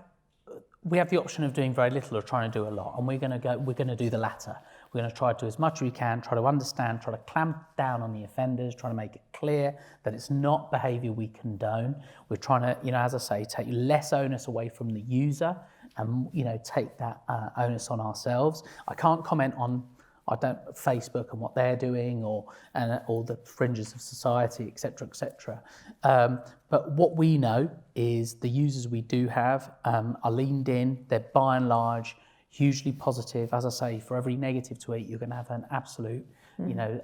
the option of doing very little or trying to do a lot, and we're going to do the latter. We're going to try to do as much as we can, try to understand, try to clamp down on the offenders, try to make it clear that it's not behaviour we condone. We're trying to, you know, as I say, take less onus away from the user and, you know, take that onus on ourselves. I can't comment on Facebook and what they're doing or the fringes of society, etc., etc. But what we know is the users we do have are leaned in. They're by and large hugely positive. As I say, for every negative tweet, you're going to have an absolute, you know,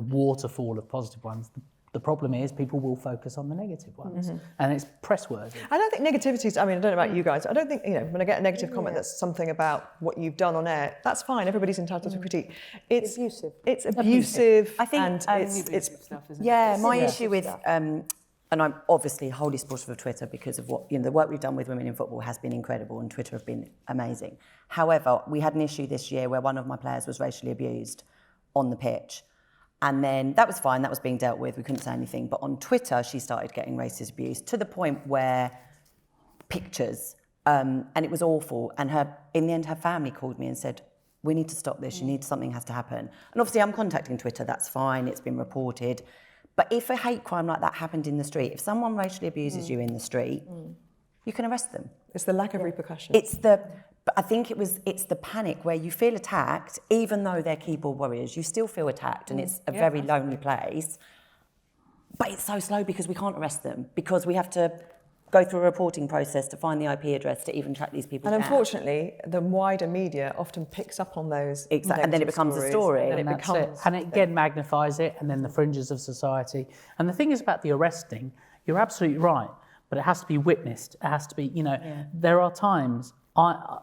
waterfall of positive ones. The The problem is people will focus on the negative ones, and it's press worthy. I don't think negativity is, I mean, I don't know about you guys, I don't think, when I get a negative comment that's something about what you've done on air, that's fine, everybody's entitled to critique. It's abusive. It's abusive, I think, and it's stuff, isn't it? yeah, my issue with, and I'm obviously wholly supportive of Twitter because of what, the work we've done with women in football has been incredible and Twitter have been amazing. However, we had an issue this year where one of my players was racially abused on the pitch. And then that was fine, that was being dealt with, we couldn't say anything. But on Twitter, she started getting racist abuse to the point where pictures, and it was awful. And in the end, her family called me and said, we need to stop this, something has to happen. And obviously I'm contacting Twitter, that's fine, it's been reported. But if a hate crime like that happened in the street, if someone racially abuses you in the street, you can arrest them. It's the lack of repercussion. But I think it's the panic where you feel attacked, even though they're keyboard warriors, you still feel attacked and it's a very lonely place. But it's so slow because we can't arrest them, because we have to go through a reporting process to find the IP address to even track these people down. And unfortunately, the wider media often picks up on those. Exactly, and then it becomes a story. And That's it. And it again magnifies it, and then the fringes of society. And the thing is about the arresting, you're absolutely right, but it has to be witnessed. It has to be, there are times I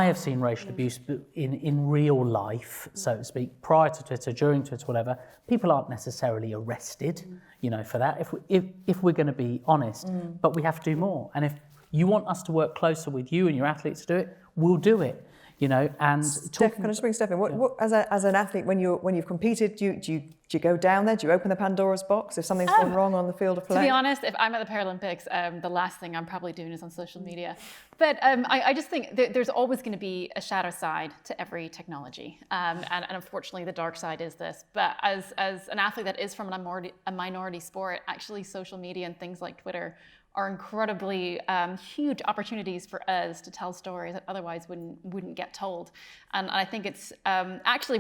have seen racial abuse in real life, so to speak, prior to Twitter, during Twitter, whatever. People aren't necessarily arrested, for that, if we're going to be honest. But we have to do more. And if you want us to work closer with you and your athletes to do it, we'll do it. And Steph, can I just bring Steph in? What, as an athlete, when you've competed, do you go down there? Do you open the Pandora's box if something's gone wrong on the field of play? To be honest, if I'm at the Paralympics, the last thing I'm probably doing is on social media. But I just think there's always going to be a shadow side to every technology, and unfortunately, the dark side is this. But as an athlete that is from a minority sport, actually, social media and things like Twitter are incredibly huge opportunities for us to tell stories that otherwise wouldn't get told. And I think it's actually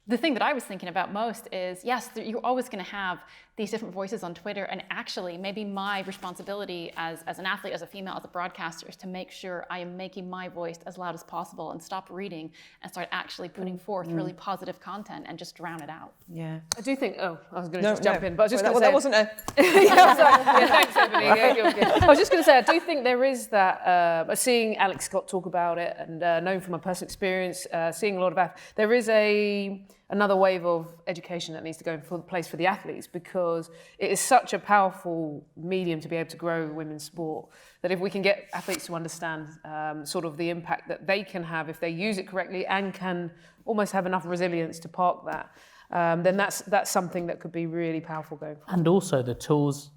the thing that I was thinking about most is, yes, you're always going to have these different voices on Twitter, and actually maybe my responsibility as an athlete, as a female, as a broadcaster, is to make sure I am making my voice as loud as possible and stop reading and start actually putting forth really positive content and just drown it out. Yeah. I do think, I was going to jump in, but I was just going to say... That wasn't a... yeah, sorry. Yeah, thanks, Ebony. I was just going to say, I do think there is that, seeing Alex Scott talk about it and knowing from my personal experience, seeing a lot of there is another wave of education that needs to go in place for the athletes, because it is such a powerful medium to be able to grow women's sport, that if we can get athletes to understand sort of the impact that they can have if they use it correctly and can almost have enough resilience to park that, then that's something that could be really powerful going forward. And also the tools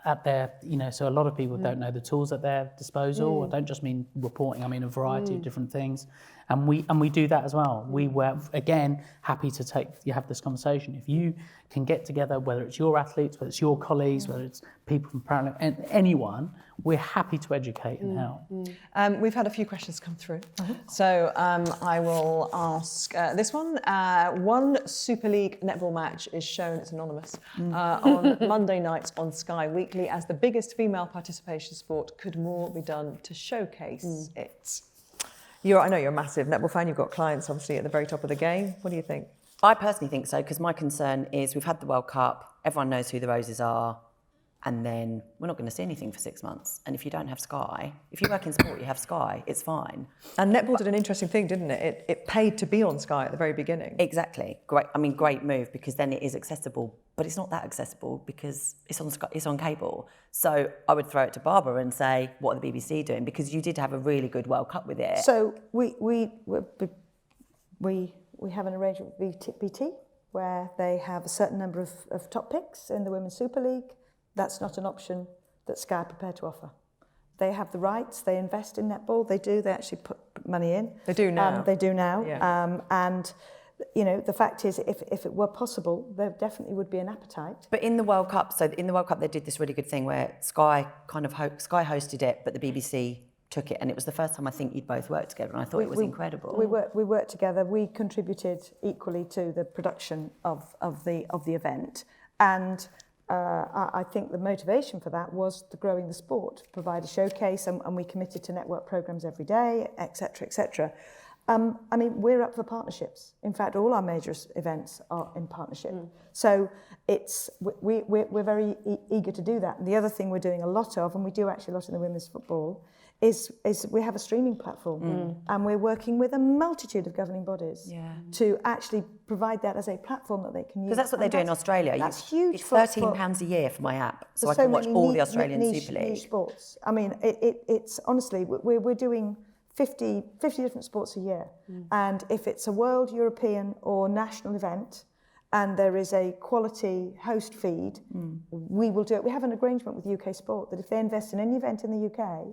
at their, so a lot of people don't know the tools at their disposal. I don't just mean reporting, I mean a variety of different things. And we do that as well. We were, again, happy to have this conversation. If you can get together, whether it's your athletes, whether it's your colleagues, whether it's people from Paralympics, and anyone, we're happy to educate and help. We've had a few questions come through. So I will ask this one. One Super League netball match is shown, it's anonymous, on Monday nights on Sky Weekly as the biggest female participation sport. Could more be done to showcase it? I know you're a massive netball fan. You've got clients, obviously, at the very top of the game. What do you think? I personally think so, because my concern is we've had the World Cup, everyone knows who the Roses are, and then we're not going to see anything for 6 months. And if you don't have Sky, if you work in sport, you have Sky, it's fine. And netball did an interesting thing, didn't it? It paid to be on Sky at the very beginning. Exactly. Great move, because then it is accessible, but it's not that accessible because it's on Sky, it's on cable. So I would throw it to Barbara and say, what are the BBC doing? Because you did have a really good World Cup with it. So we have an arrangement with BT where they have a certain number of top picks in the Women's Super League. That's not an option that Sky are prepared to offer. They have the rights, they invest in netball, they actually put money in. They do now. Yeah. And the fact is, if it were possible, there definitely would be an appetite. But in the World Cup, they did this really good thing where Sky hosted it, but the BBC took it, and it was the first time I think you'd both worked together, and I thought it was incredible. We worked together. We contributed equally to the production of the event, and I think the motivation for that was the growing the sport, provide a showcase, and we committed to network programs every day, etc., etc. I mean, we're up for partnerships. In fact, all our major events are in partnership. So we're very eager to do that. And the other thing we're doing a lot of, and we do actually a lot in the women's football, is we have a streaming platform, and we're working with a multitude of governing bodies to actually provide that as a platform that they can use. Because that's what they do in Australia. That's huge. It's £13 a year for my app, so I can watch all the Australian Super League. Niche sports. I mean, it's honestly, we're doing 50 different sports a year. And if it's a world, European or national event, and there is a quality host feed, we will do it. We have an arrangement with UK Sport that if they invest in any event in the UK,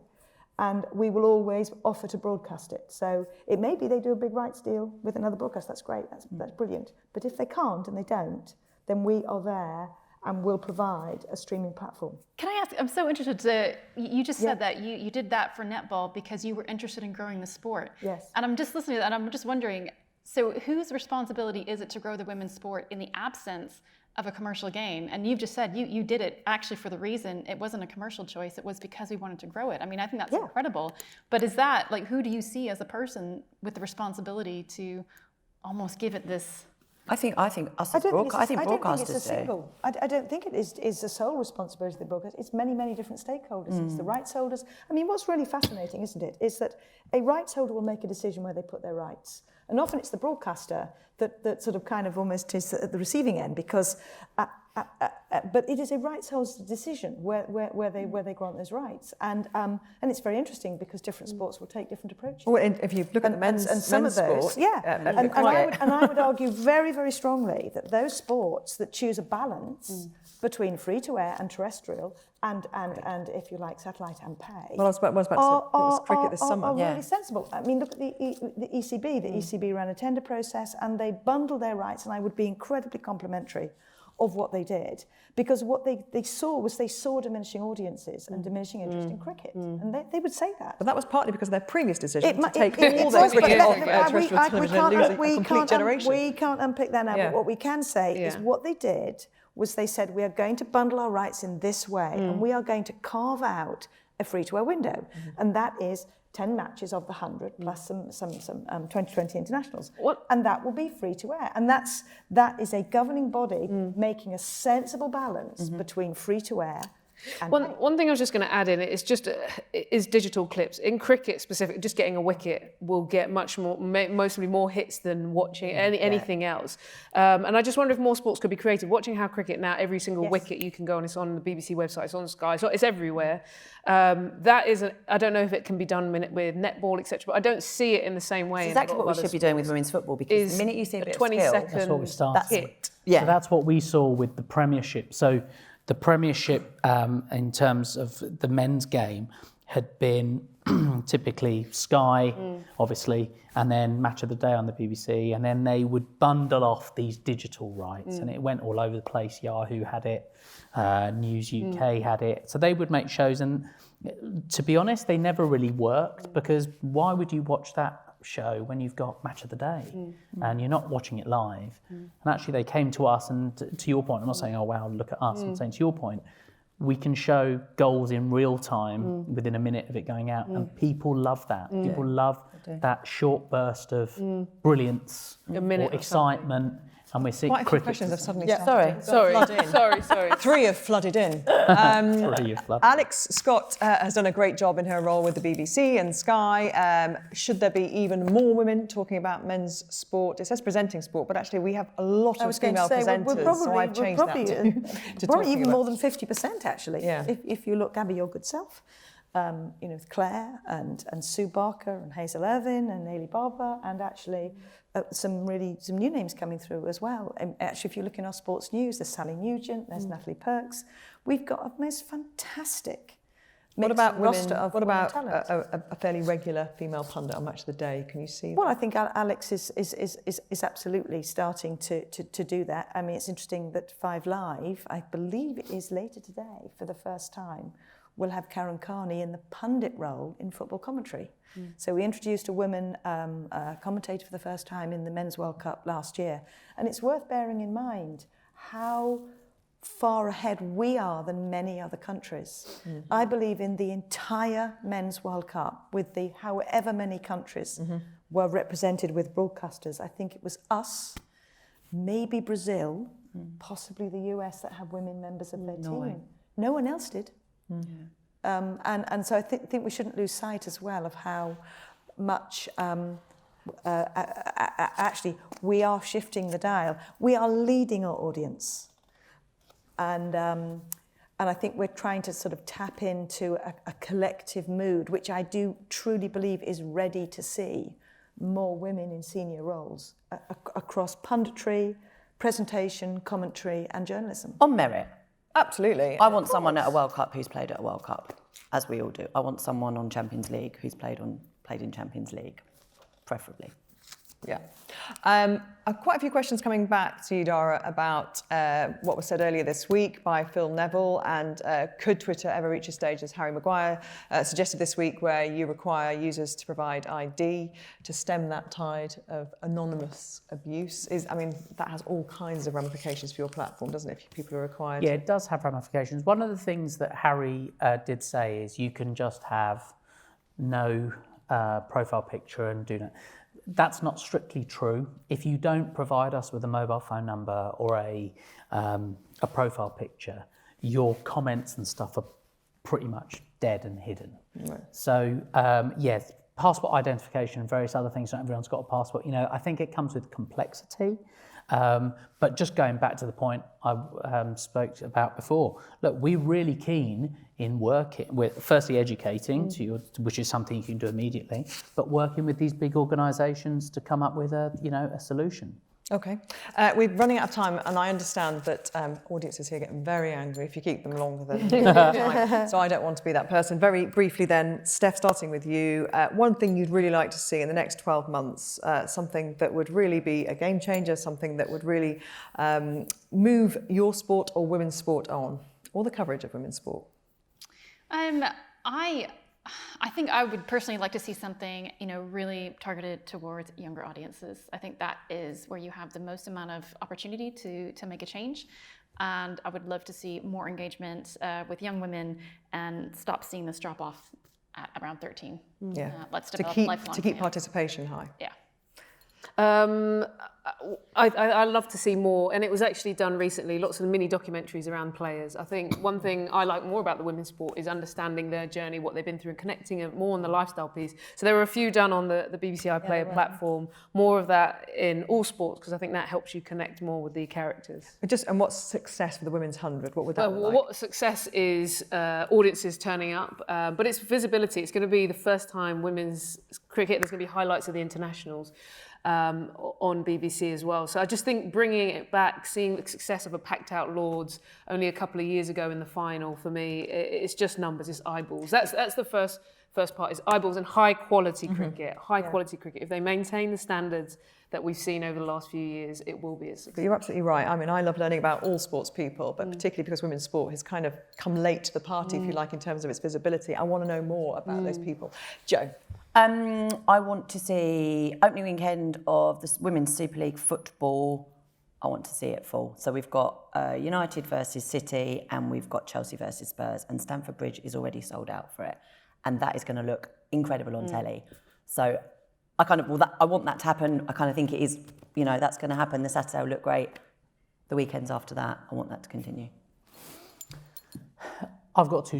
and we will always offer to broadcast it. So it may be they do a big rights deal with another broadcast. That's great. That's brilliant. But if they can't and they don't, then we are there and will provide a streaming platform. Can I ask, I'm so interested you just said that you did that for netball because you were interested in growing the sport. Yes. And I'm just listening to that and I'm just wondering, so whose responsibility is it to grow the women's sport in the absence of a commercial gain? And you've just said you did it actually for the reason it wasn't a commercial choice, it was because we wanted to grow it. I mean, I think that's incredible. But is that, like, who do you see as a person with the responsibility to almost give it this? I think us as broadcasters do. I don't think it is the sole responsibility of the broadcast. It's many, many different stakeholders. It's the rights holders. I mean, what's really fascinating, isn't it, is that a rights holder will make a decision where they put their rights. And often it's the broadcaster that sort of kind of almost is at the receiving end, because but it is a rights holder's decision where they grant those rights, and it's very interesting because different sports will take different approaches. Well, if you look at the men's of those, sport, and I would argue very, very strongly that those sports that choose a balance between free to air and terrestrial, and if you like, satellite and pay. Well, I was about to say, it was cricket this summer. Are really sensible. I mean, look at the ECB. The ECB ran a tender process and they bundled their rights, and I would be incredibly complimentary of what they did, because what they saw diminishing audiences and diminishing interest in cricket, and they would say that. But that was partly because of their previous decision to take all their cricket off terrestrial television and lose a complete generation. We can't unpick that now, but what we can say is what they did was they said, we are going to bundle our rights in this way, and we are going to carve out a free-to-air window, and that is 10 matches of the 100 plus some 2020 internationals. And that will be free to air. And that is a governing body making a sensible balance between free to air and one thing I was just going to add in is digital clips. In cricket specifically, just getting a wicket will get mostly more hits than watching anything else. And I just wonder if more sports could be created. Watching how cricket now, every single wicket you can go on, it's on the BBC website, it's on Sky, it's everywhere. That isn't, I don't know if it can be done with netball, etc. But I don't see it in the same way. It's exactly what we should be doing with women's football, because the minute you see a bit 20 of skill, seconds, that's what we started hit. So that's what we saw with the Premiership. So the Premiership, in terms of the men's game, had been typically Sky, obviously, and then Match of the Day on the BBC, and then they would bundle off these digital rights, and it went all over the place. Yahoo had it, News UK had it. So they would make shows, and to be honest, they never really worked, because why would you watch that show when you've got Match of the Day and you're not watching it live? And actually they came to us, and to your point, I'm not saying, oh wow, look at us, I'm saying to your point, we can show goals in real time within a minute of it going out, and people love that. People love that short burst of brilliance or excitement. And we're seeing quite a few questions have suddenly started. Sorry. Three have flooded in. Alex Scott has done a great job in her role with the BBC and Sky. Should there be even more women talking about men's sport? It says presenting sport, but actually we have a lot of female presenters, so I've changed that to probably even about. more than 50%, actually. Yeah. If you look, Gabby, your good self, with Claire and Sue Barker and Hazel Irvin and Ailey Barber, and actually some new names coming through as well. And actually, if you look in our sports news, there's Sally Nugent, there's Natalie Perks. We've got a most fantastic roster of What about talent. a fairly regular female pundit on Match of the Day? Can you see? Well, I think Alex is absolutely starting to do that. I mean, it's interesting that 5 Live, I believe it is later today, for the first time, will have Karen Carney in the pundit role in football commentary. So we introduced a woman commentator for the first time in the Men's World Cup last year. And it's worth bearing in mind how far ahead we are than many other countries. I believe in the entire Men's World Cup, with the however many countries were represented with broadcasters. I think it was us, maybe Brazil, possibly the US that have women members of their team. No one else did. And so I think we shouldn't lose sight as well of how much actually we are shifting the dial. We are leading our audience. And I think we're trying to sort of tap into a collective mood, which I do truly believe is ready to see more women in senior roles across punditry, presentation, commentary and journalism. On merit. Absolutely. I want someone at a World Cup who's played at a World Cup, as we all do. I want someone on Champions League who's played in Champions League, preferably. Yeah. Quite a few questions coming back to you, Dara, about what was said earlier this week by Phil Neville, and could Twitter ever reach a stage, as Harry Maguire suggested this week, where you require users to provide ID to stem that tide of anonymous abuse? That has all kinds of ramifications for your platform, doesn't it, if people are required? Yeah, it does have ramifications. One of the things that Harry did say is you can just have no profile picture and do that. That's not strictly true. If you don't provide us with a mobile phone number or a profile picture, your comments and stuff are pretty much dead and hidden. Right. So, yes, passport identification and various other things. Not everyone's got a passport. I think it comes with complexity. But just going back to the point I spoke about before, look, we're really keen in working with, firstly, educating which is something you can do immediately, but working with these big organisations to come up with a solution. Okay. We're running out of time, and I understand that audiences here get very angry if you keep them longer than time, so I don't want to be that person. Very briefly then, Steph, starting with you, one thing you'd really like to see in the next 12 months, something that would really be a game changer, something that would really move your sport or women's sport on, or the coverage of women's sport? I think I would personally like to see something, really targeted towards younger audiences. I think that is where you have the most amount of opportunity to make a change. And I would love to see more engagement with young women and stop seeing this drop off at around 13. Yeah. Let's develop lifelong. To keep participation high. Yeah. I love to see more, and it was actually done recently, lots of mini documentaries around players. I think one thing I like more about the women's sport is understanding their journey, what they've been through, and connecting it more on the lifestyle piece. So there were a few done on the BBC iPlayer platform, more of that in all sports, because I think that helps you connect more with the characters. And what's success for the Women's 100? What would that look like? What success is audiences turning up, but it's visibility. It's going to be the first time women's cricket, there's going to be highlights of the internationals. On BBC as well. So I just think bringing it back, seeing the success of a packed out Lords only a couple of years ago in the final, for me, it's just numbers, it's eyeballs. That's the first part, is eyeballs and high quality cricket. Quality cricket. If they maintain the standards that we've seen over the last few years, it will be a success. But you're absolutely right. I love learning about all sports people, but particularly because women's sport has kind of come late to the party, if you like, in terms of its visibility. I want to know more about those people. Jo. I want to see opening weekend of the Women's Super League football. I want to see it full. So we've got United versus City, and we've got Chelsea versus Spurs, and Stamford Bridge is already sold out for it, and that is going to look incredible on telly. So I want that to happen. I kind of think it is, that's going to happen. The Saturday will look great. The weekends after that, I want that to continue. I've got two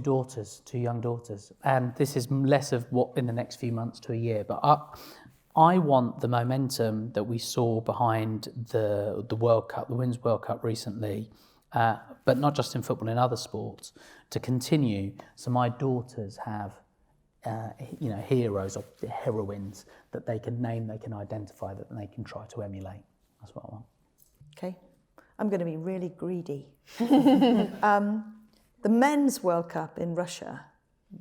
young daughters, and this is less of what in the next few months to a year, but I want the momentum that we saw behind the World Cup, the Women's World Cup recently, but not just in football, in other sports, to continue. So my daughters have, heroes or heroines that they can name, they can identify, that they can try to emulate. That's what I want. Okay, I'm going to be really greedy. The Men's World Cup in Russia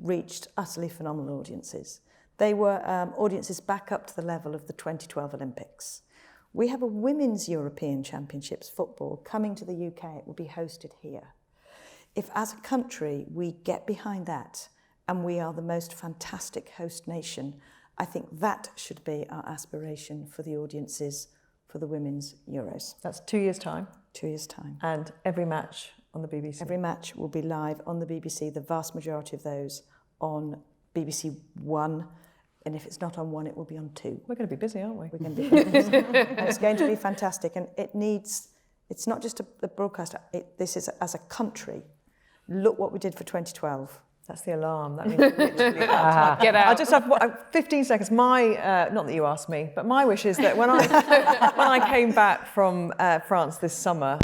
reached utterly phenomenal audiences. They were audiences back up to the level of the 2012 Olympics. We have a Women's European Championships football coming to the UK. It will be hosted here. If as a country we get behind that and we are the most fantastic host nation, I think that should be our aspiration for the audiences for the Women's Euros. That's 2 years' time. 2 years' time. And every match on the BBC? Every match will be live on the BBC, the vast majority of those on BBC One And if it's not on one, it will be on 2. We're going to be busy, aren't we? We're going to be and it's going to be fantastic. And it's not just the broadcast, this is as a country. Look what we did for 2012. That's the alarm. That means literally Get out. I just have 15 seconds. Not that you asked me, but my wish is that when I came back from France this summer,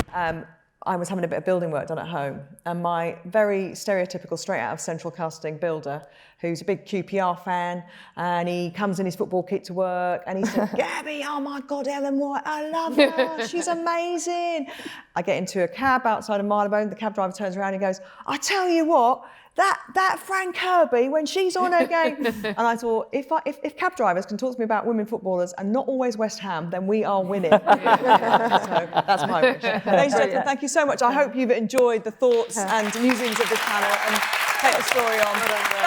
I was having a bit of building work done at home, and my very stereotypical straight out of central casting builder, who's a big QPR fan, and he comes in his football kit to work, and he said, "Gabby, oh my God, Ellen White, I love her, she's amazing." I get into a cab outside of Marylebone, the cab driver turns around and goes, "I tell you what, that Fran Kirby, when she's on her game." And I thought, if cab drivers can talk to me about women footballers and not always West Ham, then we are winning. So that's my wish. Ladies and gentlemen, thank you so much. I hope you've enjoyed the thoughts and musings of this panel and take the story on.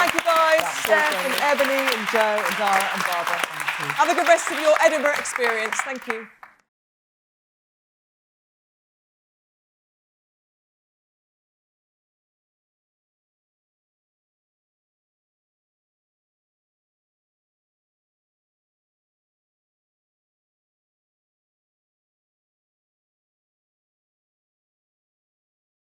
Thank you guys, Steph and Ebony and Jo and Dara and Barbara. Have a good rest of your Edinburgh experience. Thank you.